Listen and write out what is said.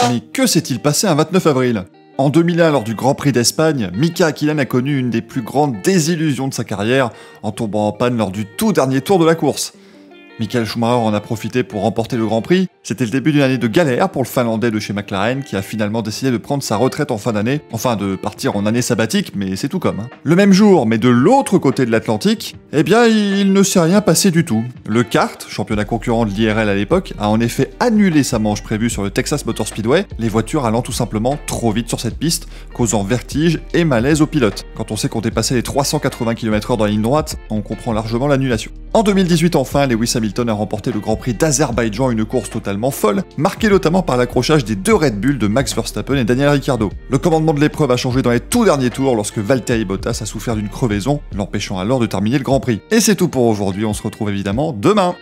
Mais que s'est-il passé un 29 avril? En 2001, lors du Grand Prix d'Espagne, Mika Häkkinen a connu une des plus grandes désillusions de sa carrière en tombant en panne lors du tout dernier tour de la course. Michael Schumacher en a profité pour remporter le Grand Prix. C'était le début d'une année de galère pour le Finlandais de chez McLaren qui a finalement décidé de prendre sa retraite en fin d'année, enfin de partir en année sabbatique, mais c'est tout comme. Le même jour, mais de l'autre côté de l'Atlantique, eh bien il ne s'est rien passé du tout. Le kart, championnat concurrent de l'IRL à l'époque, a en effet annulé sa manche prévue sur le Texas Motor Speedway, les voitures allant tout simplement trop vite sur cette piste, causant vertige et malaise aux pilotes. Quand on sait qu'on dépassait les 380 km/h dans la ligne droite, on comprend largement l'annulation. En 2018 enfin, Lewis Hamilton a remporté le Grand Prix d'Azerbaïdjan, une course totalement folle, marquée notamment par l'accrochage des deux Red Bull de Max Verstappen et Daniel Ricciardo. Le commandement de l'épreuve a changé dans les tout derniers tours lorsque Valtteri Bottas a souffert d'une crevaison, l'empêchant alors de terminer le Grand Prix. Et c'est tout pour aujourd'hui, on se retrouve évidemment demain.